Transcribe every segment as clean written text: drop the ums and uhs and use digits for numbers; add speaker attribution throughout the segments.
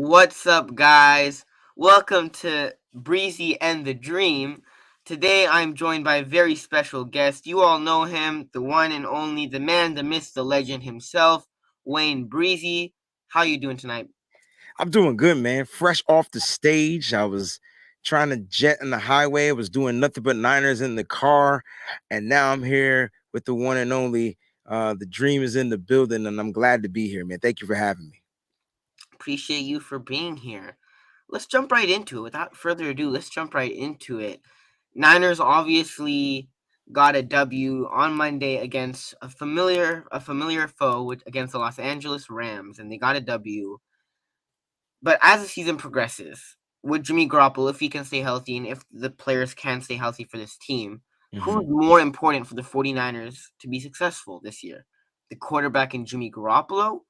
Speaker 1: What's up, guys? Welcome to Breezy and the Dream. Today I'm joined by a very special guest. You all know him, the one and only, the man, the myth, the legend himself, Wayne Breezy. How you doing tonight?
Speaker 2: I'm doing good, man. Fresh off the stage. I was trying to jet in the highway. I was doing nothing but Niners in the car. And now I'm here with the one and only. The dream is in the building, and I'm glad to be here, man. Thank you for having me.
Speaker 1: Appreciate you for being here. Let's jump right into it. Without further ado, let's jump right into it. Niners obviously got a W on Monday against a familiar foe against the Los Angeles Rams, and they got a W. But as the season progresses, with Jimmy Garoppolo, if he can stay healthy and if the players can stay healthy for this team, who's
Speaker 2: Mhm.
Speaker 1: more important for the 49ers to be successful this year? The quarterback in Jimmy Garoppolo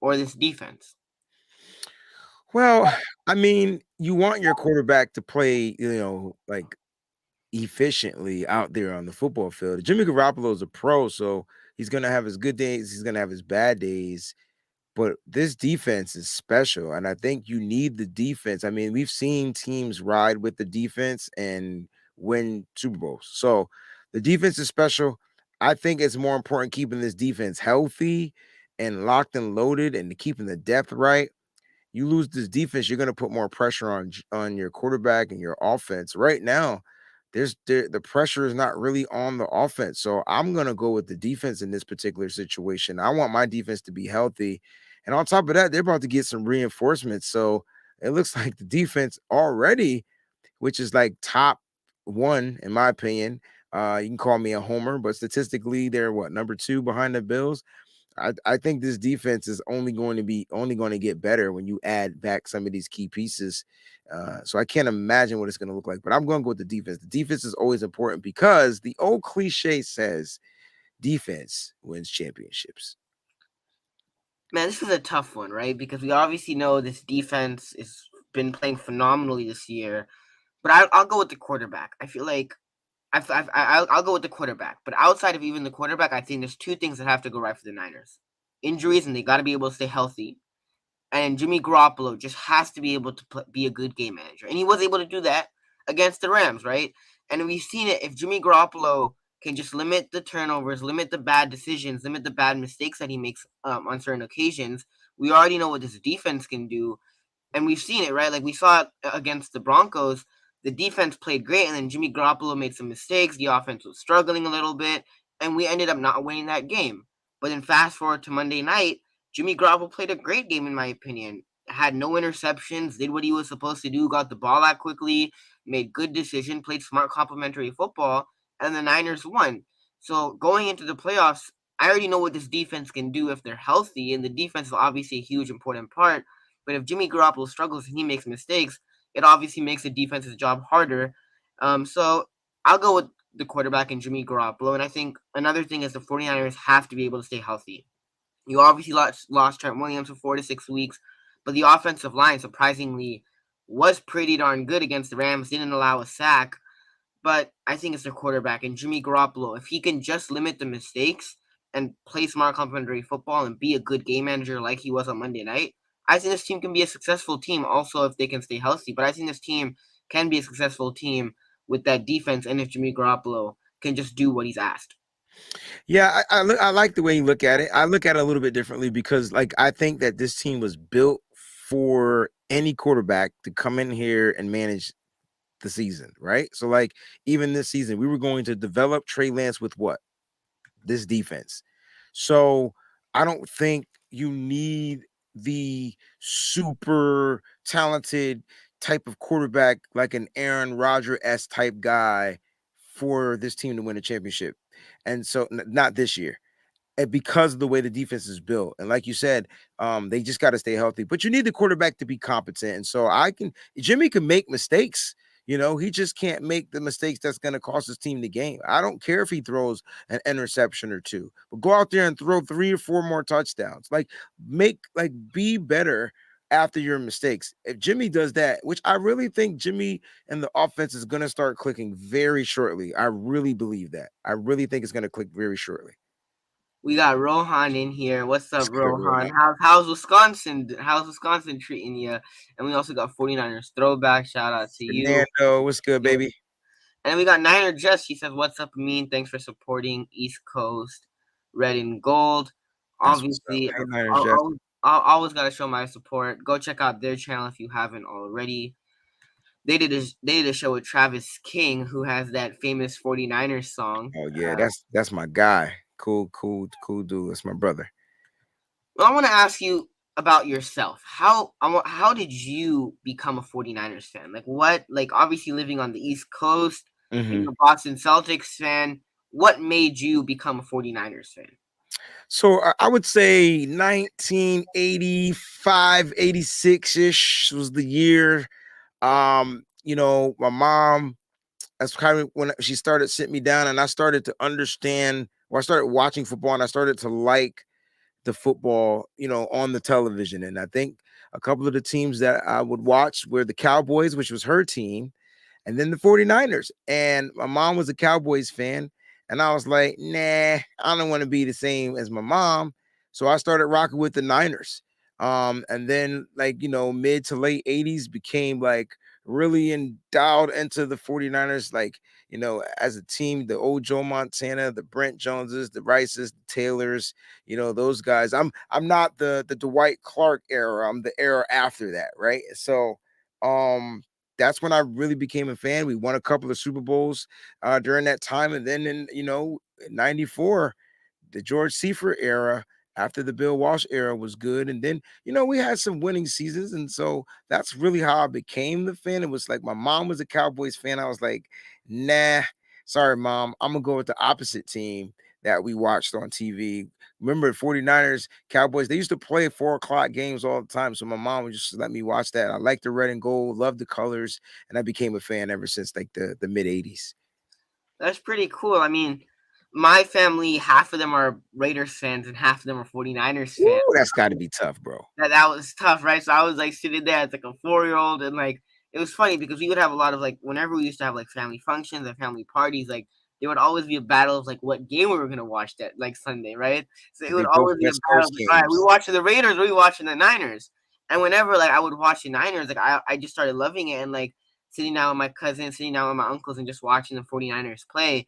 Speaker 1: or this defense?
Speaker 2: Well, I mean, you want your quarterback to play, like efficiently out there on the football field. Jimmy Garoppolo is a pro, so he's gonna have his good days, he's gonna have his bad days. But this defense is special, and I think you need the defense. I mean, we've seen teams ride with the defense and win Super Bowls. So the defense is special. I think it's more important keeping this defense healthy and locked and loaded and keeping the depth right. You lose this defense, you're going to put more pressure on your quarterback and your offense. Right now, the pressure is not really on the offense. So I'm going to go with the defense in this particular situation. I want my defense to be healthy. And on top of that, they're about to get some reinforcements. So it looks like the defense already, which is like top one in my opinion. You can call me a homer, but statistically, they're what, number two behind the Bills. I think this defense is only going to get better when you add back some of these key pieces. So I can't imagine what it's going to look like. But I'm going to go with the defense. The defense is always important because the old cliche says defense wins championships.
Speaker 1: Man, this is a tough one, right? Because we obviously know this defense has been playing phenomenally this year. But I'll go with the quarterback. I feel like I'll go with the quarterback. But outside of even the quarterback, I think there's two things that have to go right for the Niners: injuries, and they got to be able to stay healthy. And Jimmy Garoppolo just has to be able to be a good game manager, and he was able to do that against the Rams, right? And we've seen it. If Jimmy Garoppolo can just limit the turnovers, limit the bad decisions, limit the bad mistakes that he makes on certain occasions, we already know what this defense can do, and we've seen it, right? Like we saw it against the Broncos. The defense played great, and then Jimmy Garoppolo made some mistakes. The offense was struggling a little bit, and we ended up not winning that game. But then fast forward to Monday night, Jimmy Garoppolo played a great game, in my opinion. Had no interceptions, did what he was supposed to do, got the ball out quickly, made good decision, played smart complementary football, and the Niners won. So going into the playoffs, I already know what this defense can do if they're healthy, and the defense is obviously a huge important part. But if Jimmy Garoppolo struggles and he makes mistakes, it obviously makes the defense's job harder. So I'll go with the quarterback and Jimmy Garoppolo. And I think another thing is the 49ers have to be able to stay healthy. You obviously lost Trent Williams for 4 to 6 weeks, but the offensive line surprisingly was pretty darn good against the Rams, didn't allow a sack. But I think it's their quarterback and Jimmy Garoppolo. If he can just limit the mistakes and play smart complementary football and be a good game manager like he was on Monday night, I think this team can be a successful team also if they can stay healthy. But I think this team can be a successful team with that defense and if Jimmy Garoppolo can just do what he's asked.
Speaker 2: Yeah, I like the way you look at it. I look at it a little bit differently because, like, I think that this team was built for any quarterback to come in here and manage the season, right? So, like, even this season, we were going to develop Trey Lance with what? This defense. So I don't think you need the super talented type of quarterback like an Aaron Rodgers s type guy for this team to win a championship. And so not this year. And because of the way the defense is built. And like you said, they just got to stay healthy. But you need the quarterback to be competent. And so Jimmy can make mistakes. He just can't make the mistakes that's going to cost his team the game. I don't care if he throws an interception or two, but go out there and throw 3 or 4 more touchdowns. Be better after your mistakes. If Jimmy does that, which I really think Jimmy and the offense is going to start clicking very shortly. I really believe that. I really think it's going to click very shortly.
Speaker 1: We got Rohan in here. What's
Speaker 2: What's
Speaker 1: up,
Speaker 2: good,
Speaker 1: Rohan?
Speaker 2: Rohan?
Speaker 1: How's Wisconsin? How's Wisconsin treating you? And we also got 49ers throwback. Shout out to you.
Speaker 2: Fernando, what's good,
Speaker 1: Yeah.
Speaker 2: baby?
Speaker 1: And we got Niner Jess. She says, "What's up, Amin? Thanks for supporting East Coast Red and Gold.
Speaker 2: That's what's up.
Speaker 1: Obviously,
Speaker 2: Hey, Niners, Jeff.
Speaker 1: I'll always gotta show my support. Go check out their channel if you haven't already. They did a show with Travis King, who has that famous 49ers song.
Speaker 2: Oh yeah, that's my guy. Cool dude. That's my brother.
Speaker 1: Well, I want to ask you about yourself. How did you become a 49ers fan? Like what? Like obviously living on the East Coast, being
Speaker 2: Hmm.
Speaker 1: a Boston Celtics fan. What made you become a 49ers fan?
Speaker 2: So I would say 1985, 86-ish was the year. My mom, that's kind of when she started sitting me down and I started to understand, or I started watching football and I started to like the football, on the television. And I think a couple of the teams that I would watch were the Cowboys, which was her team, and then the 49ers. And my mom was a Cowboys fan. And I was like, nah, I don't want to be the same as my mom. So I started rocking with the Niners. And then like, mid to late 80s became like really endowed into the 49ers, like, as a team, the old Joe Montana, the Brent Joneses, the Rices, the Taylors, those guys. I'm not the Dwight Clark era. I'm the era after that, right? So um that's when I really became a fan. We won a couple of Super Bowls during that time. And then in 94, the George Seifert era, after the Bill Walsh era was good. And then, we had some winning seasons. And so that's really how I became the fan. It was like my mom was a Cowboys fan. I was like, nah, sorry, mom. I'm going to go with the opposite team that we watched on TV. Remember 49ers, Cowboys, they used to play 4 o'clock games all the time. So my mom would just let me watch that. I liked the red and gold, loved the colors, and I became a fan ever since like the mid 80s.
Speaker 1: That's pretty cool. I mean, my family, half of them are Raiders fans and half of them are 49ers fans.
Speaker 2: Ooh, that's got to be tough, bro.
Speaker 1: That was tough, right? So I was like sitting there as like a 4 year old, and like it was funny because we would have a lot of like whenever we used to have like family functions and family parties, like there would always be a battle of like what game we were gonna watch that like Sunday, right? So it
Speaker 2: They
Speaker 1: would
Speaker 2: both
Speaker 1: always be a
Speaker 2: West
Speaker 1: battle
Speaker 2: Coast
Speaker 1: of like, all right, we
Speaker 2: games.
Speaker 1: watching the Raiders, or we watching the Niners. And whenever like I would watch the Niners, like I just started loving it and like sitting down with my cousins, sitting down with my uncles and just watching the 49ers play.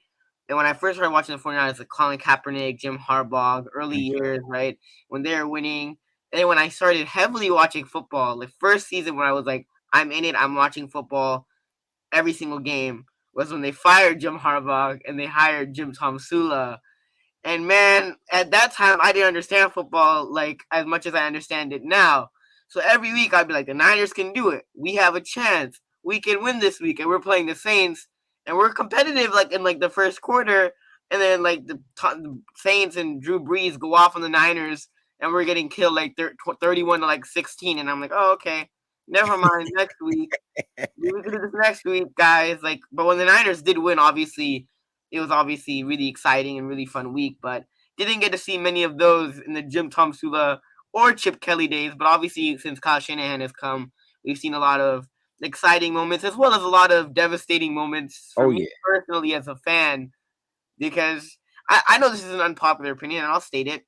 Speaker 1: And when I first started watching the 49ers, like Colin Kaepernick, Jim Harbaugh, early
Speaker 2: Mhm.
Speaker 1: years, right? When they were winning, and then when I started heavily watching football, the first season when I was like, I'm in it, I'm watching football every single game, was when they fired Jim Harbaugh and they hired Jim Tomsula. And man, at that time, I didn't understand football like as much as I understand it now. So every week, I'd be like, the Niners can do it. We have a chance. We can win this week, and we're playing the Saints, and we're competitive like in like the first quarter, and then like the Saints and Drew Brees go off on the Niners, and we're getting killed like 31 to like 16, and I'm like, oh okay, never mind. Next week, we can do this next week, guys. Like, but when the Niners did win, obviously, it was obviously really exciting and really fun week. But didn't get to see many of those in the Jim Tomsula or Chip Kelly days. But obviously, since Kyle Shanahan has come, we've seen a lot of exciting moments as well as a lot of devastating moments for
Speaker 2: Oh
Speaker 1: me
Speaker 2: yeah.
Speaker 1: personally as a fan. Because I know this is an unpopular opinion, and I'll state it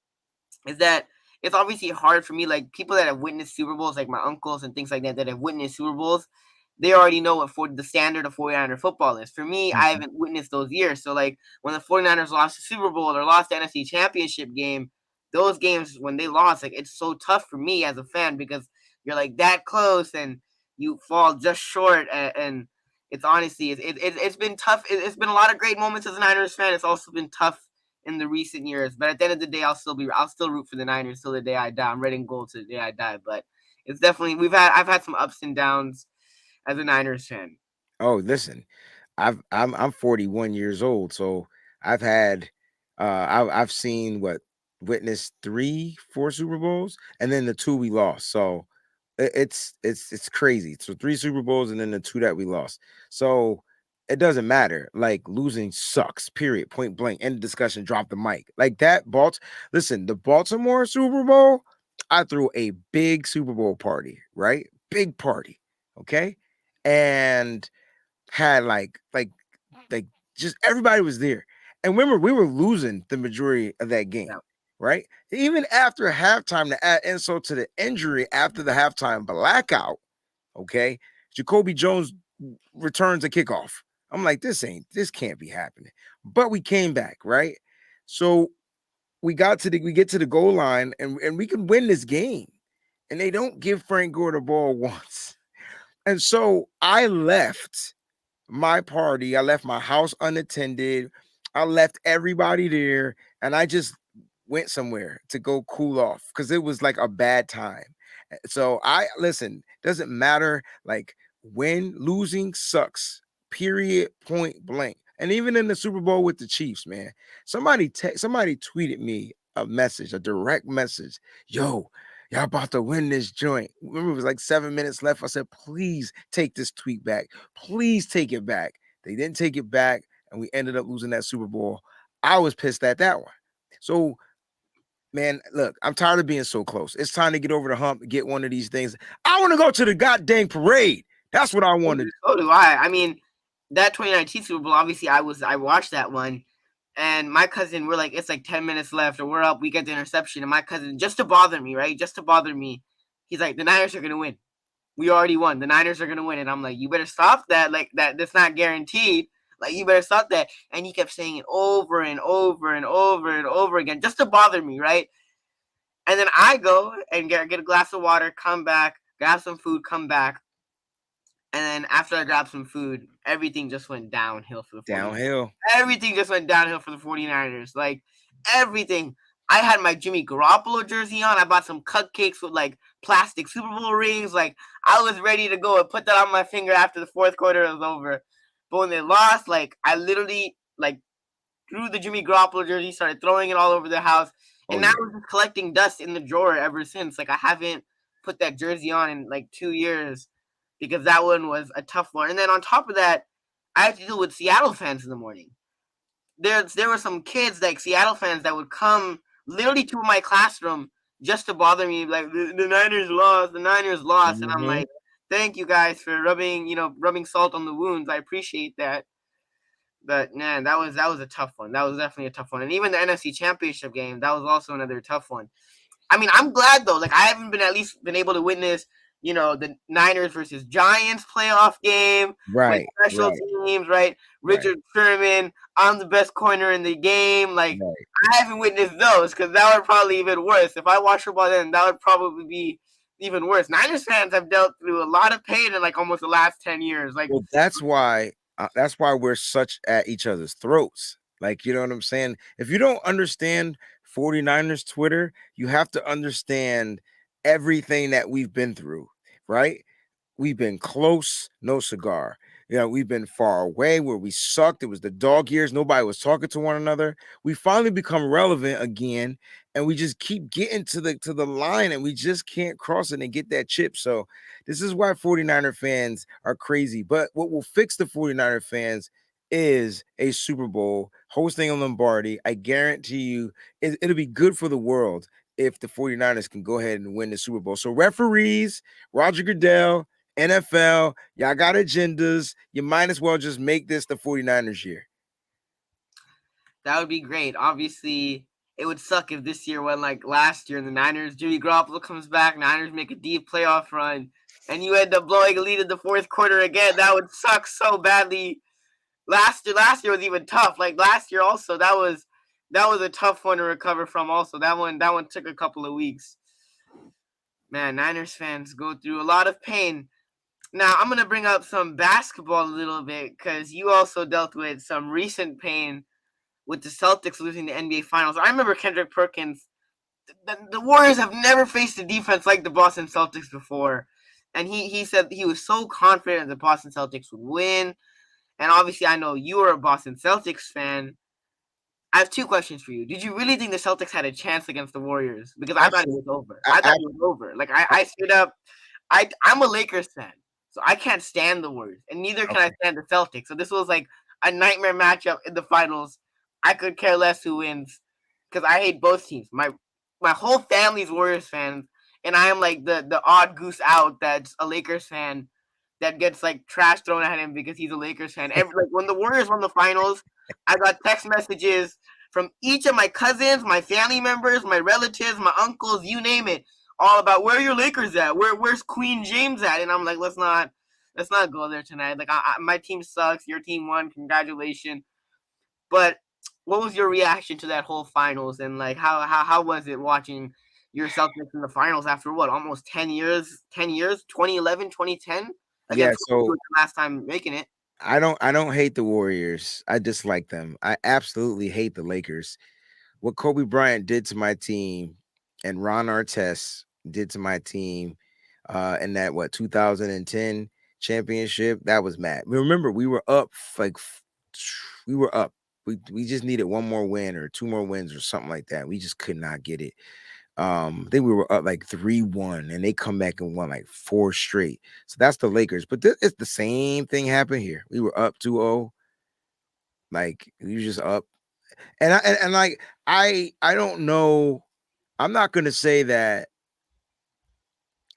Speaker 1: is that it's obviously hard for me. Like people that have witnessed Super Bowls, like my uncles and things like that, that have witnessed Super Bowls, they already know what for the standard of 49er football is. For me, I
Speaker 2: Mhm.
Speaker 1: haven't witnessed those years. So like when the 49ers lost the Super Bowl or lost the NFC Championship game, those games when they lost, like it's so tough for me as a fan because you're like that close and you fall just short and it's honestly it's been tough. It's been a lot of great moments as a Niners fan. It's also been tough in the recent years. But at the end of the day, I'll still root for the Niners till the day I die. I'm red and gold till the day I die. But it's definitely I've had some ups and downs as a Niners fan.
Speaker 2: Oh, listen, I'm 41 years old, so I've had I've seen what witnessed 3, 4 Super Bowls, and then the two we lost. So it's crazy. So 3 Super Bowls and then the two that we lost. So it doesn't matter. Like losing sucks. Period. Point blank. End of discussion. Drop the mic. Like that. Listen, the Baltimore Super Bowl. I threw a big Super Bowl party. Right. Big party. Okay. And had like just everybody was there. And remember, we were losing the majority of that
Speaker 1: Yeah.
Speaker 2: game. right? Even after halftime, to add insult to the injury after the halftime blackout, okay, Jacoby Jones returns a kickoff. I'm like, this can't be happening. But we came back, right? So we get to the goal line and we can win this game. And they don't give Frank Gore the ball once. And so I left my party. I left my house unattended. I left everybody there and I just went somewhere to go cool off because it was like a bad time. So I listen, doesn't matter. Like when losing sucks, period, point blank. And even in the Super Bowl with the Chiefs, man, somebody tweeted me a message, a direct message. Yo, y'all about to win this joint. Remember, it was like 7 minutes left. I said, please take this tweet back. Please take it back. They didn't take it back, and we ended up losing that Super Bowl. I was pissed at that one. So, man, look, I'm tired of being so close. It's time to get over the hump, get one of these things. I want to go to the goddamn parade. That's what I want to do.
Speaker 1: So do I. I mean, that 2019 Super Bowl, obviously, I watched that one, and my cousin, we're like, it's like 10 minutes left, or we're up, we get the interception, and my cousin, just to bother me, right? Just to bother me, he's like, the Niners are gonna win. We already won. The Niners are gonna win, and I'm like, you better stop that. Like that's not guaranteed. Like you better stop that. And he kept saying it over and over and over and over again, just to bother me, right? And then I go and get a glass of water, come back, grab some food, come back. And then after I grabbed some food, everything just went downhill for the 49ers.
Speaker 2: Downhill.
Speaker 1: Everything just went downhill for the 49ers. Like, everything. I had my Jimmy Garoppolo jersey on. I bought some cupcakes with, like, plastic Super Bowl rings. Like, I was ready to go and put that on my finger after the fourth quarter was over. But when they lost, like, I literally, like, threw the Jimmy Garoppolo jersey, started throwing it all over the house. And now I'm just collecting dust in the drawer ever since. Like, I haven't put that jersey on in, like, 2 years because that one was a tough one. And then on top of that, I had to deal with Seattle fans in the morning. There were some kids, like Seattle fans, that would come literally to my classroom just to bother me, like the Niners lost, the Niners lost, and I'm like, thank you guys for rubbing salt on the wounds. I appreciate that. But man, that was a tough one. That was definitely a tough one. And even the NFC Championship game, that was also another tough one. I mean, I'm glad though. Like I haven't been at least been able to witness, the Niners versus Giants playoff game with
Speaker 2: Right.
Speaker 1: special teams, right? Richard Sherman, I'm the best corner in the game. Like I haven't witnessed those because that would probably even worse. If I watch football then, that would probably be even worse. Niners fans have dealt through a lot of pain in like almost the last 10 years. Like,
Speaker 2: well, that's why we're such at each other's throats. Like, you know what I'm saying? If you don't understand 49ers Twitter, you have to understand everything that we've been through, right? We've been close, no cigar. We've been far away where we sucked. It was the dog years. Nobody was talking to one another. We finally become relevant again, and we just keep getting to the line, and we just can't cross it and get that chip. So this is why 49er fans are crazy. But what will fix the 49er fans is a Super Bowl hosting a Lombardi. I guarantee you it'll be good for the world if the 49ers can go ahead and win the Super Bowl. So referees, Roger Goodell, NFL, y'all got agendas. You might as well just make this the 49ers year.
Speaker 1: That would be great. Obviously, it would suck if this year went like last year and the Niners, Jimmy Garoppolo comes back, Niners make a deep playoff run, and you end up blowing a lead in the fourth quarter again. That would suck so badly. Last year was even tough. Like last year also, that was a tough one to recover from also. That one took a couple of weeks. Man, Niners fans go through a lot of pain. Now, I'm going to bring up some basketball a little bit because you also dealt with some recent pain with the Celtics losing the NBA Finals. I remember Kendrick Perkins. The Warriors have never faced a defense like the Boston Celtics before. And he said he was so confident the Boston Celtics would win. And obviously, I know you are a Boston Celtics fan. I have two questions for you. Did you really think the Celtics had a chance against the Warriors? Because I thought it was over. I thought it was over. Like, I stood up. I'm a Lakers fan, so I can't stand the Warriors, and neither can I stand the Celtics. So this was like a nightmare matchup in the finals. I could care less who wins because I hate both teams. My whole family's Warriors fans, and I am like the odd goose out that's a Lakers fan that gets like trash thrown at him because he's a Lakers fan. Like when the Warriors won the finals, I got text messages from each of my cousins, my family members, my relatives, my uncles, you name it, all about where are your Lakers at? Where's Queen James at? And I'm like, let's not go there tonight. Like my team sucks. Your team won. Congratulations. But what was your reaction to that whole finals, and like how was it watching your Celtics in the finals after what, almost 10 years, 10 years, 2011, 2010
Speaker 2: Yeah,
Speaker 1: against who
Speaker 2: so
Speaker 1: was the last time making it?
Speaker 2: I don't hate the Warriors. I dislike them. I absolutely hate the Lakers. What Kobe Bryant did to my team and Ron Artest did to my team in that 2010 championship, that was mad. Remember, we were up we were up. We just needed one more win or two more wins or something like that. We just could not get it. I think we were up like 3-1 and they come back and won like four straight. So that's the Lakers. But it's the same thing happened here. We were up 2-0. Like we were just up. And like I don't know. I'm not gonna say that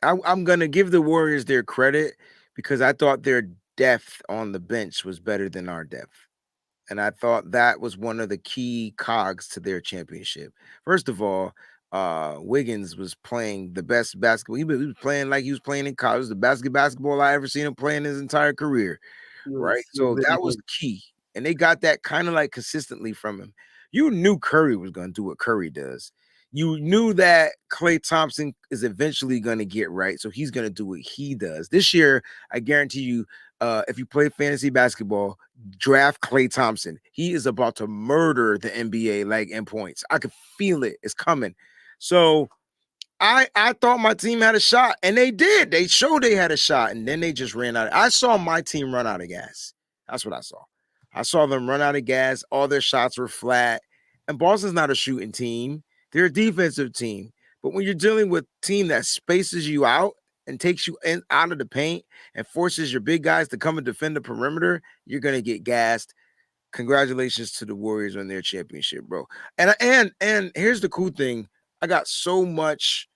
Speaker 2: I'm gonna give the Warriors their credit because I thought their depth on the bench was better than our depth. And I thought that was one of the key cogs to their championship. First of all, Wiggins was playing the best basketball. He was playing like he was playing in college. The best basketball I ever seen him play in his entire career. Right?
Speaker 1: He was
Speaker 2: So
Speaker 1: really
Speaker 2: that was
Speaker 1: good.
Speaker 2: key. And they got that kind of like consistently from him. You knew Curry was going to do what Curry does. You knew that Klay Thompson is eventually going to get right. So he's going to do what he does. This year, I guarantee you, if you play fantasy basketball, draft Klay Thompson. He is about to murder the NBA like in points. I could feel it. It's coming. So I thought my team had a shot, and they did. They showed they had a shot, and then they just ran out. I saw my team run out of gas. That's what I saw. I saw them run out of gas. All their shots were flat. And Boston's not a shooting team; they're a defensive team. But when you're dealing with a team that spaces you out and takes you out of the paint and forces your big guys to come and defend the perimeter, you're gonna get gassed. Congratulations to the Warriors on their championship, bro. And here's the cool thing. I got so much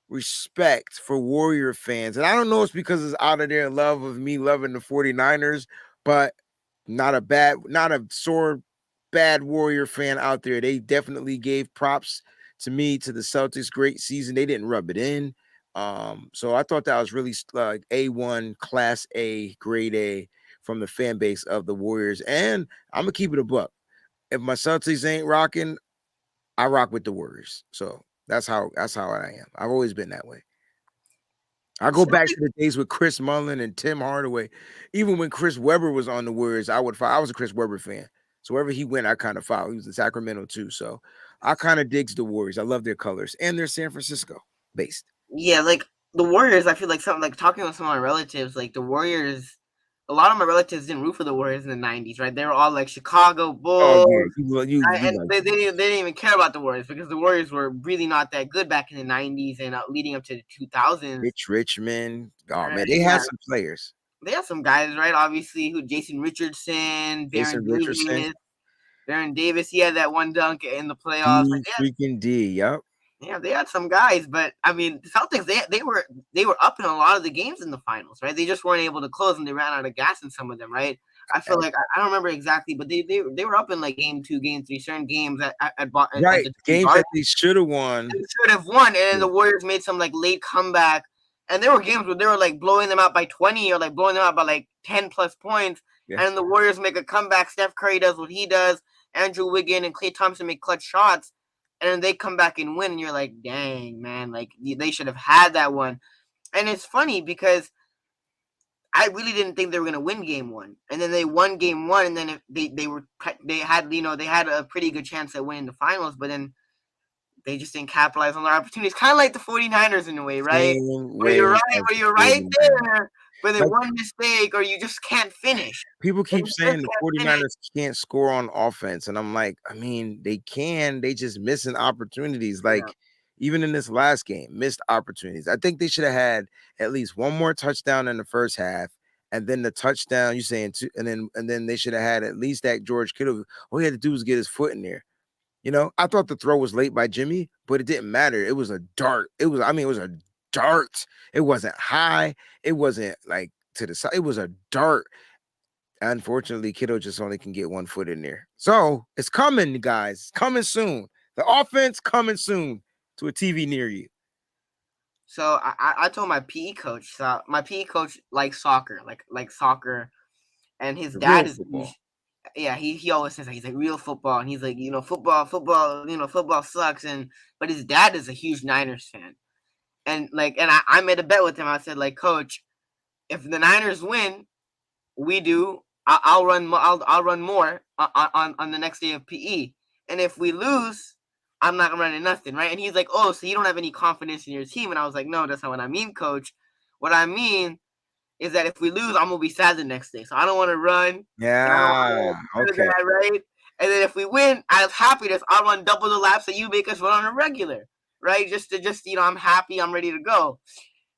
Speaker 2: respect for Warrior fans. And I don't know it's because it's out of their love of me loving the 49ers, but not a sore bad Warrior fan out there. They definitely gave props to me to the Celtics great season. They didn't rub it in. So I thought that was really like A1 class A grade A from the fan base of the Warriors. And I'm gonna keep it a buck. If my Celtics ain't rocking, I rock with the Warriors. So that's how I am. I've always been that way. I go back to the days with Chris Mullin and Tim Hardaway. Even when Chris Webber was on the Warriors, I would follow. I was a Chris Webber fan. So wherever he went, I kind of followed. He was in Sacramento too. So I kind of digs the Warriors. I love their colors. And they're San Francisco based.
Speaker 1: Yeah, like the Warriors, I feel like something like talking with some of my relatives, like the Warriors. A lot of my relatives didn't root for the Warriors in the '90s, right? They were all like Chicago
Speaker 2: Oh
Speaker 1: Bulls,
Speaker 2: yeah. You
Speaker 1: and
Speaker 2: like
Speaker 1: they didn't even care about the Warriors because the Warriors were really not that good back in the '90s and leading up to the 2000s.
Speaker 2: Rich Richmond. Oh man, they had
Speaker 1: Yeah,
Speaker 2: some players.
Speaker 1: they have some guys, right? Obviously, who Jason Richardson,
Speaker 2: Jason Richardson.
Speaker 1: Baron Davis. He had that one dunk in the playoffs. Like
Speaker 2: D freaking D. Yep.
Speaker 1: yeah, they had some guys, but I mean, the Celtics they were up in a lot of the games in the finals, right? They just weren't able to close, and they ran out of gas in some of them, right? I feel like I don't remember exactly, but they were up in like game two, game three, certain games at
Speaker 2: Right.
Speaker 1: the
Speaker 2: Games
Speaker 1: Garden.
Speaker 2: that they should have won.
Speaker 1: They should have won, and then the Warriors made some like late comeback, and there were games where they were like blowing them out by 20 or like blowing them out by like 10 plus points,
Speaker 2: Yeah.
Speaker 1: and the Warriors make a comeback. Steph Curry does what he does. Andrew Wiggins and Klay Thompson make clutch shots, and then they come back and win, and you're like, dang man, like they should have had that one. And it's funny because I really didn't think they were gonna win game one, and then they won game one, and then they had a pretty good chance at winning the finals, but then they just didn't capitalize on their opportunities. Kind of like the 49ers in a way, right?
Speaker 2: Same
Speaker 1: Where you're
Speaker 2: way
Speaker 1: right,
Speaker 2: as
Speaker 1: where you're
Speaker 2: the
Speaker 1: right
Speaker 2: 49ers.
Speaker 1: there, but then
Speaker 2: Like
Speaker 1: one mistake or you just can't finish.
Speaker 2: people
Speaker 1: They
Speaker 2: keep
Speaker 1: just
Speaker 2: saying the
Speaker 1: can't finish.
Speaker 2: 49ers can't score on offense. And I'm like, I mean, they can, they just missing opportunities.
Speaker 1: Yeah.
Speaker 2: Like even in this last game, missed opportunities. I think they should have had at least one more touchdown in the first half. And then the touchdown, you saying two, and then they should have had at least that George Kittle. All he had to do was get his foot in there. I thought the throw was late by Jimmy, but it didn't matter. It was a dart. It was a dart. It wasn't high. It wasn't like to the side. It was a dart. Unfortunately, Kittle just only can get 1 foot in there. So it's coming, guys. It's coming soon. The offense coming soon to a TV near you.
Speaker 1: So I told my PE coach. So my PE coach likes soccer, like soccer, and his
Speaker 2: The
Speaker 1: dad
Speaker 2: real
Speaker 1: is
Speaker 2: football.
Speaker 1: yeah, he always says that he's like real football, and he's like, football, football sucks, and but his dad is a huge Niners fan, and I made a bet with him. I said, like, coach, if the Niners win, we do. I'll run. I'll run more on the next day of PE, and if we lose, I'm not running nothing, right? And he's like, oh, so you don't have any confidence in your team? And I was like, no, that's not what I mean, coach. What I mean is that if we lose, I'm gonna be sad the next day. So I don't want to run, and I don't
Speaker 2: Yeah.
Speaker 1: want to do
Speaker 2: Okay.
Speaker 1: that, right? And then if we win, out of happiness, I'll run double the laps that you make us run on a regular, right? Just I'm happy, I'm ready to go.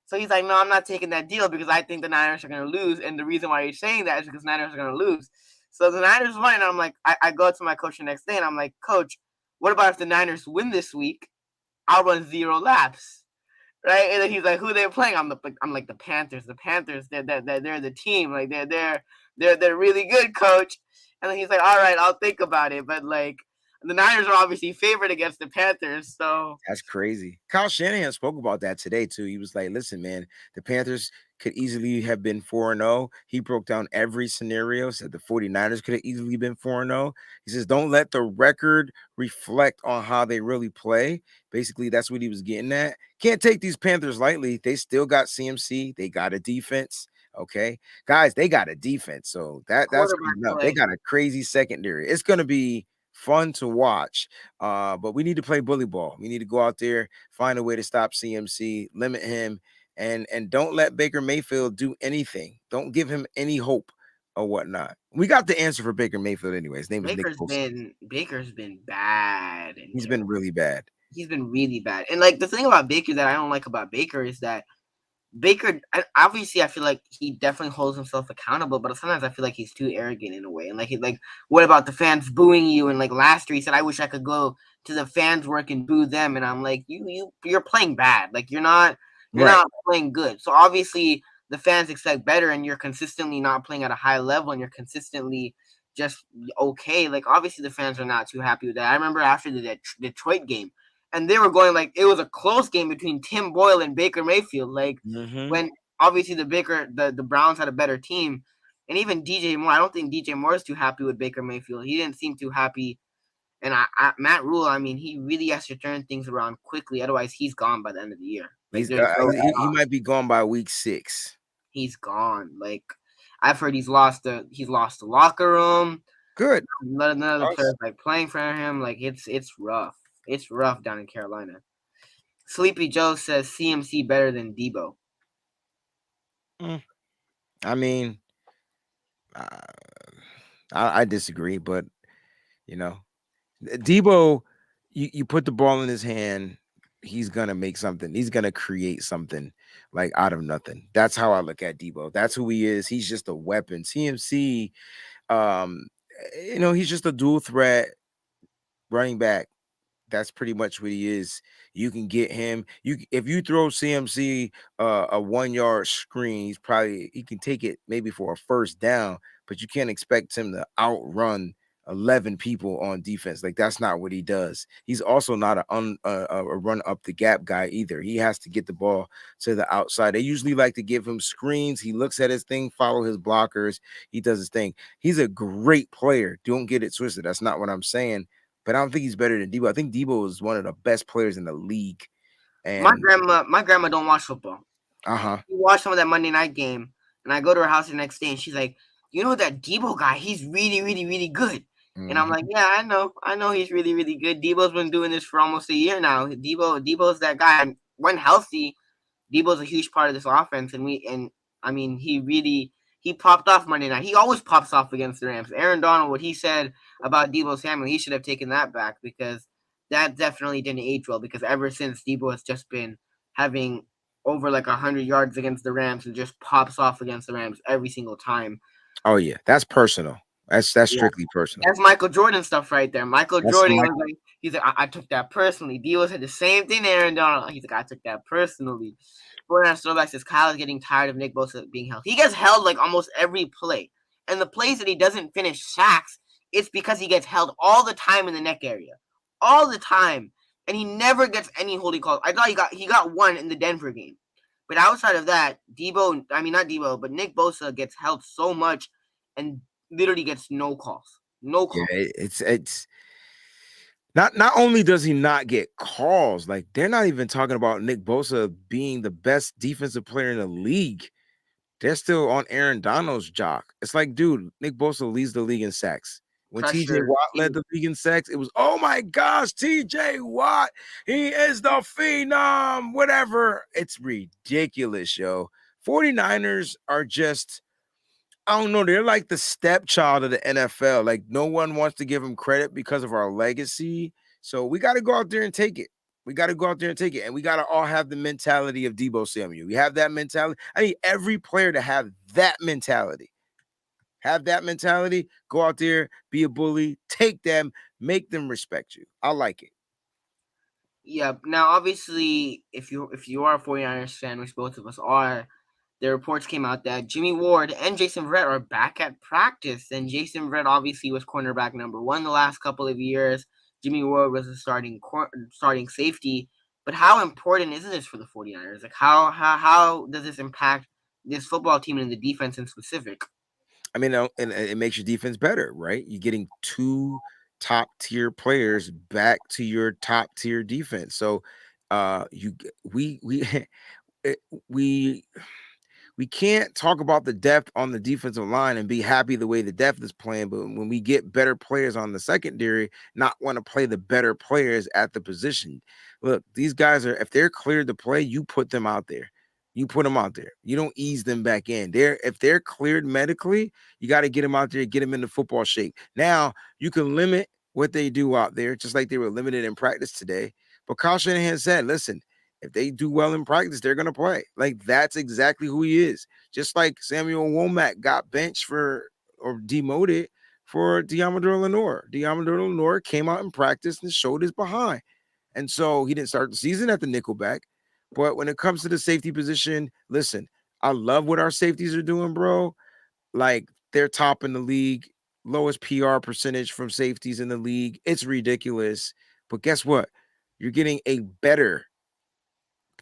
Speaker 1: So he's like, no, I'm not taking that deal because I think the Niners are gonna lose, and the reason why he's saying that is because the Niners are gonna lose. So the Niners won, and I'm like, I go to my coach the next day, and I'm like, coach, what about if the Niners win this week? I'll run 0 laps, right? And then he's like, "Who they playing?" I'm like the Panthers. The Panthers, they're the team. Like they're really good, coach. And then he's like, "All right, I'll think about it." But like the Niners are obviously favored against the Panthers, so
Speaker 2: That's crazy. Kyle Shanahan spoke about that today too. He was like, "Listen, man, the Panthers could easily have been 4-0." He broke down every scenario, said the 49ers could have easily been 4-0. He says, "Don't let the record reflect on how they really play." Basically, that's what he was getting at. Can't take these Panthers lightly. They still got CMC. They got a defense. Okay, guys, they got a defense. So that's gonna
Speaker 1: quarterback
Speaker 2: be nuts. They
Speaker 1: play.
Speaker 2: got a crazy secondary. It's gonna be fun to watch. But we need to play bully ball. We need to go out there, find a way to stop CMC, limit him, and don't let Baker Mayfield do anything. Don't give him any hope or whatnot. We got the answer for Baker Mayfield anyway. His name is Nick Bosa.
Speaker 1: Baker's been bad in
Speaker 2: He's been
Speaker 1: Carolina.
Speaker 2: really bad.
Speaker 1: He's been really bad. And like the thing about Baker that I don't like about Baker is that Baker, obviously, I feel like he definitely holds himself accountable, but sometimes I feel like he's too arrogant in a way. And what about the fans booing you? And like last year, he said, "I wish I could go to the fans' work and boo them." And I'm like, you're playing bad. Like you're
Speaker 2: Right.
Speaker 1: not playing good. So obviously, the fans expect better, and you're consistently not playing at a high level, and you're consistently just okay. Like obviously, the fans are not too happy with that. I remember after the Detroit game, and they were going like it was a close game between Tim Boyle and Baker Mayfield. Like
Speaker 2: Mm-hmm.
Speaker 1: when obviously the Browns had a better team, and even DJ Moore. I don't think DJ Moore is too happy with Baker Mayfield. He didn't seem too happy. And Matt Rule, I mean, he really has to turn things around quickly. Otherwise, he's gone by the end of the year. Like
Speaker 2: He's
Speaker 1: there's no
Speaker 2: he might be gone by week 6.
Speaker 1: he's gone. Like I've heard he's lost the locker room.
Speaker 2: Good.
Speaker 1: None of the players like playing for him. Like it's rough. It's rough down in Carolina. Sleepy Joe says CMC better than Debo.
Speaker 2: I mean, uh, I disagree, but you know, Debo, you put the ball in his hand, he's gonna make something. He's gonna create something like out of nothing. That's how I look at Debo. That's who he is. He's just a weapon. CMC, um, he's just a dual threat running back. That's pretty much what he is. You can get him. If you throw CMC a 1 yard screen, he can take it maybe for a first down, but you can't expect him to outrun 11 people on defense. Like that's not what he does. He's also not a run up the gap guy either. He has to get the ball to the outside. They usually like to give him screens. He looks at his thing, follow his blockers. He does his thing. He's a great player. Don't get it twisted. That's not what I'm saying, but I don't think he's better than Debo. I think Debo is one of the best players in the league. And
Speaker 1: My grandma don't watch football.
Speaker 2: uh-huh.
Speaker 1: We watched some of that Monday night game, and I go to her house the next day, and she's like, "You know that Debo guy? He's really, really, really good." And I'm like,
Speaker 2: Mhm.
Speaker 1: "Yeah, I know he's really, really good. Debo's been doing this for almost a year now. Debo's that guy. And when healthy, Debo's a huge part of this offense, and I mean, he popped off Monday night. He always pops off against the Rams. Aaron Donald, what he said about Debo Samuel, he should have taken that back because that definitely didn't age well. Because ever since Debo has just been having over like 100 yards against the Rams and just pops off against the Rams every single time.
Speaker 2: Oh yeah, that's personal. That's
Speaker 1: Yeah,
Speaker 2: strictly personal.
Speaker 1: that's Michael Jordan stuff right there. Michael
Speaker 2: That's
Speaker 1: Jordan
Speaker 2: my
Speaker 1: was like, he's like, I took that personally. Debo said the same thing to Aaron Donald. He's like, I took that personally. Fortnite Throwback says Kyle is getting tired of Nick Bosa being held. He gets held like almost every play. And the plays that he doesn't finish sacks, it's because he gets held all the time in the neck area, all the time, and he never gets any holding calls. I thought he got one in the Denver game, but outside of that, not Debo, but Nick Bosa gets held so much and literally gets no calls, no
Speaker 2: Yeah,
Speaker 1: calls.
Speaker 2: it's not only does he not get calls, like they're not even talking about Nick Bosa being the best defensive player in the league. They're still on Aaron Donald's jock. It's like, dude, Nick Bosa leads the league in sacks. When TJ
Speaker 1: Pressure.
Speaker 2: Watt led the league in sacks, it was, oh my gosh, TJ Watt, he is the phenom, whatever. It's ridiculous, yo. 49ers are just, I don't know, they're like the stepchild of the NFL. Like, no one wants to give them credit because of our legacy. So we got to go out there and take it. We got to go out there and take it. And we got to all have the mentality of Debo Samuel. We have that mentality. I need every player to have that mentality. Have that mentality. Go out there, be a bully, take them, make them respect you. I like it.
Speaker 1: Yeah. Now, obviously, if you are a 49ers fan, which both of us are, the reports came out that Jimmy Ward and Jason Verrett are back at practice. And Jason Verrett obviously was cornerback number one the last couple of years. Jimmy Ward was a starting safety. But how important is this for the 49ers? Like, how does this impact this football team and the defense in specific?
Speaker 2: I mean, and it makes your defense better, right? You're getting two top tier players back to your top tier defense. So, you we eh, we we can't talk about the depth on the defensive line and be happy the way the depth is playing, but when we get better players on the secondary, not want to play the better players at the position. Look, these guys are, if they're cleared to play, you put them out there. You put them out there. You don't ease them back in. If they're cleared medically, you got to get them out there, get them into football shape. Now you can limit what they do out there, just like they were limited in practice today. But Kyle Shanahan said, listen, if they do well in practice, they're gonna play. Like that's exactly who he is. Just like Samuel Womack got benched for or demoted for Diamador Lenore. Diamador Lenore came out in practice and showed his behind. And so he didn't start the season at the nickelback. But when it comes to the safety position, listen, I love what our safeties are doing, bro. Like they're top in the league, lowest PR percentage from safeties in the league. It's ridiculous. But guess what? You're getting a better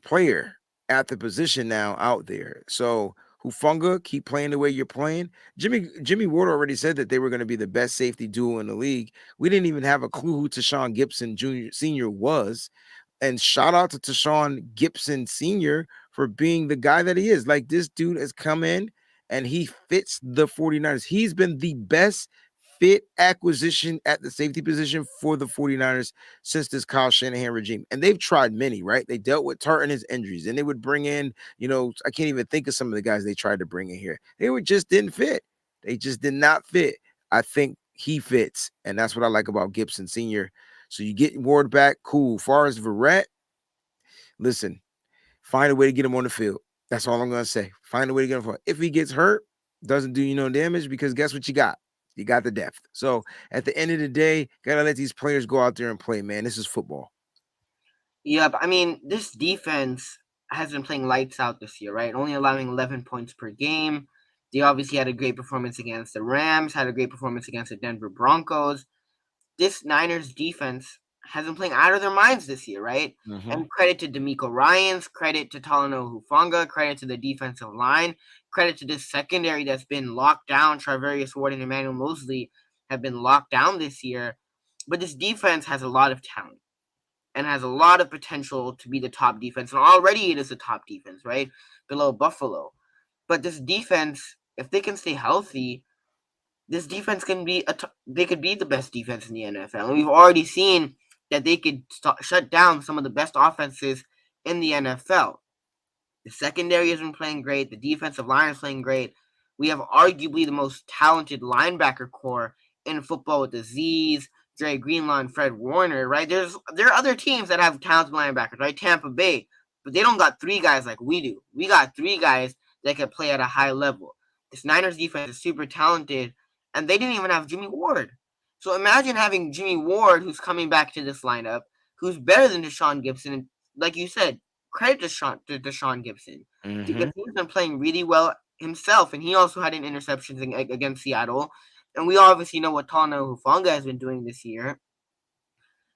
Speaker 2: player at the position now out there. So Hufunga, keep playing the way you're playing. Jimmy Ward already said that they were going to be the best safety duo in the league. We didn't even have a clue who Tashawn Gibson Jr. Sr. was. And shout out to Tashawn Gibson Sr. for being the guy that he is. Like this dude has come in and he fits the 49ers. He's been the best fit acquisition at the safety position for the 49ers since this Kyle Shanahan regime. And they've tried many, right? They dealt with Tart and his injuries, and they would bring in, I can't even think of some of the guys they tried to bring in here. They were just didn't fit. They just did not fit. I think he fits, and that's what I like about Gibson Sr. So you get Ward back, cool. Far as Verrett, listen, find a way to get him on the field. That's all I'm gonna say. Find a way to get him on. If he gets hurt, doesn't do you no damage because guess what you got? You got the depth. So at the end of the day, gotta let these players go out there and play, man. This is football.
Speaker 1: Yep. I mean, this defense has been playing lights out this year, right? Only allowing 11 points per game. They obviously had a great performance against the Rams, had a great performance against the Denver Broncos. This Niners defense has been playing out of their minds this year, right?
Speaker 2: Mm-hmm.
Speaker 1: And credit to D'Amico Ryans, credit to Talanoa Hufanga, credit to the defensive line, credit to this secondary that's been locked down. Travarius Ward and Emmanuel Mosley have been locked down this year. But this defense has a lot of talent and has a lot of potential to be the top defense. And already it is a top defense, right? Below Buffalo. But this defense, if they can stay healthy, this defense can be they could be the best defense in the NFL. And we've already seen that they could shut down some of the best offenses in the NFL. The secondary has been playing great. The defensive line is playing great. We have arguably the most talented linebacker core in football with the Z's, Dre Greenlaw, and Fred Warner, right? There are other teams that have talented linebackers, right? Tampa Bay, but they don't got three guys like we do. We got three guys that can play at a high level. This Niners defense is super talented, and they didn't even have Jimmy Ward. So imagine having Jimmy Ward, who's coming back to this lineup, who's better than Deshaun Gibson. And like you said, credit to Deshaun Gibson
Speaker 2: Mm-hmm.
Speaker 1: because he's been playing really well himself, and he also had an interception against Seattle. And we obviously know what Talanoa Hufanga has been doing this year.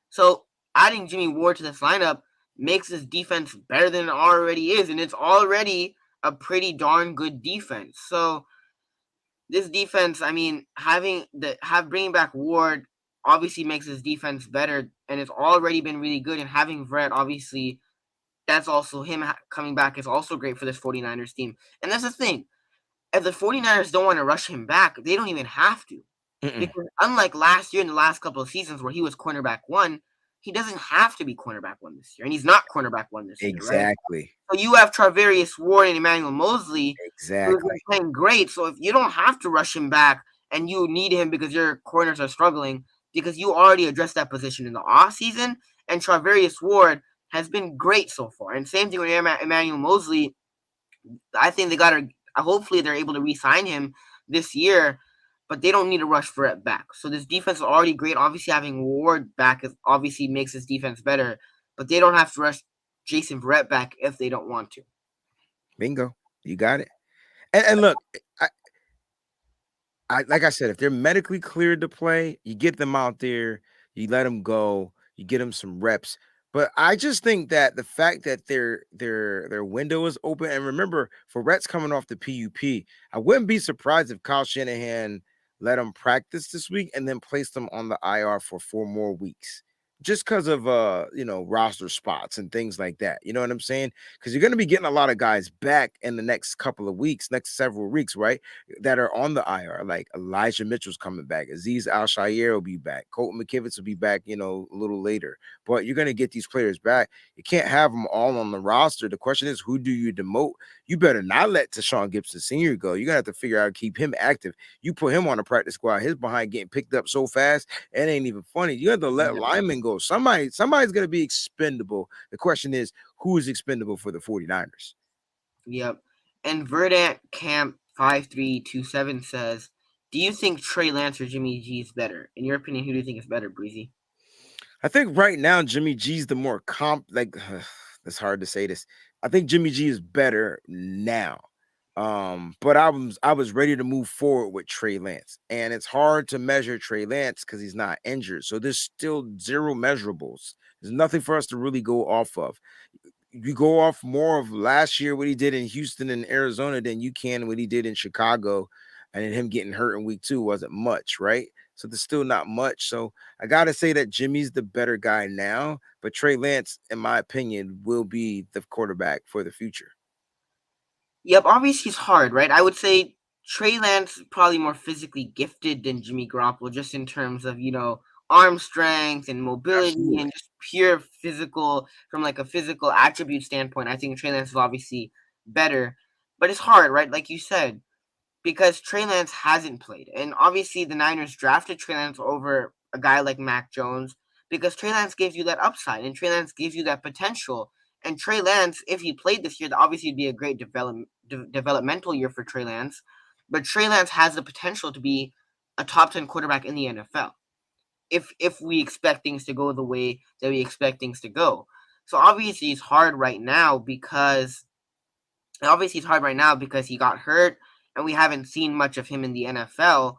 Speaker 1: So adding Jimmy Ward to this lineup makes this defense better than it already is, and it's already a pretty darn good defense. So this defense, I mean, bringing back Ward obviously makes this defense better, and it's already been really good. And having Brett, obviously, that's also him coming back is also great for this 49ers team. And that's the thing. If the 49ers don't want to rush him back, they don't even have to.
Speaker 2: Mm-mm.
Speaker 1: Because unlike last year in the last couple of seasons where he was cornerback one, he doesn't have to be cornerback one this year. And he's not cornerback one this year, right?
Speaker 2: Exactly.
Speaker 1: So you have Travarius Ward and Emmanuel Mosley, who's been
Speaker 2: Exactly.
Speaker 1: playing great. So if you don't have to rush him back and you need him because your corners are struggling, because you already addressed that position in the offseason, and Travarius Ward has been great so far. And same thing with Emmanuel Mosley. I think they got to, hopefully, they're able to re sign him this year, but they don't need to rush for it back. So this defense is already great. Obviously, having Ward back obviously makes this defense better, but they don't have to rush Jason Verrett back if they don't want to.
Speaker 2: Bingo. You got it. And look, like I said, if they're medically cleared to play, you get them out there, you let them go, you get them some reps. But I just think that the fact that their window is open, and remember, for Rets coming off the PUP, I wouldn't be surprised if Kyle Shanahan let them practice this week and then placed them on the IR for 4 more weeks. Just because of roster spots and things like that. You know what I'm saying? Because you're gonna be getting a lot of guys back in the next couple of weeks, next several weeks, right? That are on the IR. Like Elijah Mitchell's coming back. Aziz Al Shire will be back. Colton McKivitz will be back, a little later. But you're going to get these players back. You can't have them all on the roster. The question is, who do you demote? You better not let Tashawn Gibson Sr. go. You're going to have to figure out how to keep him active. You put him on a practice squad, his behind getting picked up so fast, it ain't even funny. You have to let
Speaker 1: Yeah.
Speaker 2: linemen go. Somebody's going to be expendable. The question is, who is expendable for the 49ers?
Speaker 1: Yep. And Verdant Camp 5327 says, do you think Trey Lance or Jimmy G is better? In your opinion, who do you think is better, Breezy?
Speaker 2: I think right now Jimmy G's the more it's hard to say this. I think Jimmy G is better now. But I was ready to move forward with Trey Lance. And it's hard to measure Trey Lance because he's not injured. So there's still zero measurables. There's nothing for us to really go off of. You go off more of last year what he did in Houston and Arizona than you can what he did in Chicago, and then him getting hurt in week 2 wasn't much, right? So there's still not much. So I gotta say that Jimmy's the better guy now, but Trey Lance, in my opinion, will be the quarterback for the future.
Speaker 1: Yep, obviously it's hard, right? I would say Trey Lance is probably more physically gifted than Jimmy Garoppolo, just in terms of, arm strength and mobility
Speaker 2: Absolutely.
Speaker 1: and just pure physical, from like a physical attribute standpoint. I think Trey Lance is obviously better, but it's hard, right? Like you said, because Trey Lance hasn't played. And obviously the Niners drafted Trey Lance over a guy like Mac Jones because Trey Lance gives you that upside and Trey Lance gives you that potential. And Trey Lance, if he played this year, obviously would be a great developmental year for Trey Lance. But Trey Lance has the potential to be a top 10 quarterback in the NFL if we expect things to go the way that we expect things to go. So obviously it's hard right now because he got hurt and we haven't seen much of him in the NFL.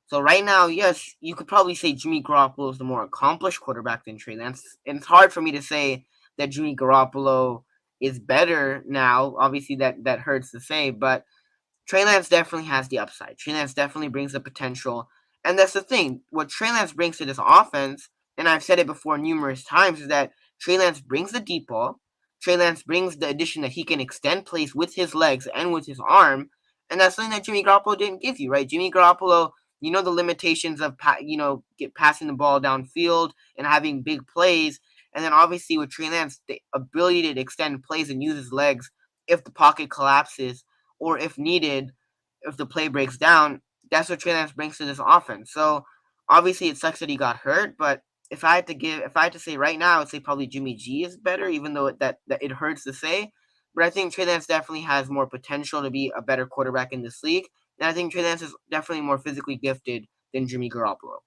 Speaker 1: So right now, yes, you could probably say Jimmy Garoppolo is the more accomplished quarterback than Trey Lance. And it's hard for me to say that Jimmy Garoppolo is better now. Obviously, that hurts to say, but Trey Lance definitely has the upside. Trey Lance definitely brings the potential. And that's the thing. What Trey Lance brings to this offense, and I've said it before numerous times, is that Trey Lance brings the deep ball. Trey Lance brings the addition that he can extend plays with his legs and with his arm. And that's something that Jimmy Garoppolo didn't give you, right? Jimmy Garoppolo, the limitations of, passing the ball downfield and having big plays. And then obviously with Trey Lance, the ability to extend plays and use his legs if the pocket collapses or if needed, if the play breaks down, that's what Trey Lance brings to this offense. So obviously it sucks that he got hurt, but if I had to say right now, I'd say probably Jimmy G is better, even though that it hurts to say. But I think Trey Lance definitely has more potential to be a better quarterback in this league. And I think Trey Lance is definitely more physically gifted than Jimmy Garoppolo.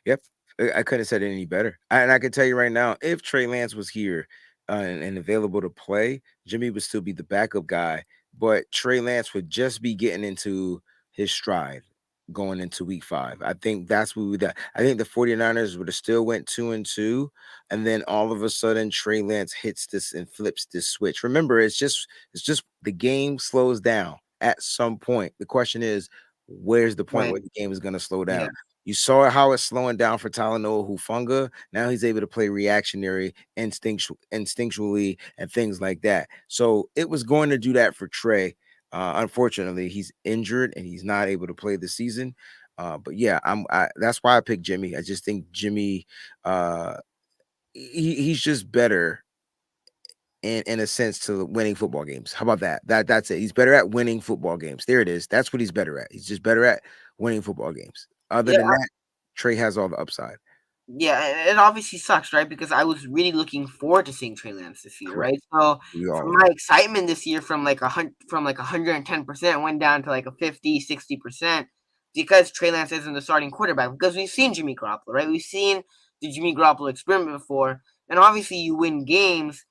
Speaker 2: Yep. I couldn't have said it any better. And I can tell you right now, if Trey Lance was here and available to play, Jimmy would still be the backup guy but Trey Lance would just be getting into his stride going into week 5. I think that's what we that. I think the 49ers would have still went 2-2, and then all of a sudden Trey Lance hits this and flips this switch. Remember, it's just the game slows down at some point. The question is, where's the point where
Speaker 1: When
Speaker 2: the game is going to slow
Speaker 1: yeah,
Speaker 2: down? You saw how it's slowing down for Talanoa Hufanga. Now he's able to play reactionary, instinctually, and things like that. So it was going to do that for Trey. Unfortunately, he's injured and he's not able to play the season. But yeah, that's why I picked Jimmy. I just think Jimmy, uh, he's just better in a sense to winning football games. How about that? That's it. He's better at winning football games. There it is. That's what he's better at. He's just better at winning football games. Other
Speaker 1: yeah,
Speaker 2: than that, Trey has all the upside.
Speaker 1: yeah, it obviously sucks, right? Because I was really looking forward to seeing Trey Lance this year,
Speaker 2: Correct.
Speaker 1: right? So
Speaker 2: We
Speaker 1: from
Speaker 2: all
Speaker 1: my
Speaker 2: are.
Speaker 1: excitement this year, from like 110% went down to like a 50, 60% because Trey Lance isn't the starting quarterback. Because we've seen Jimmy Garoppolo, right? We've seen the Jimmy Garoppolo experiment before, and obviously you win games,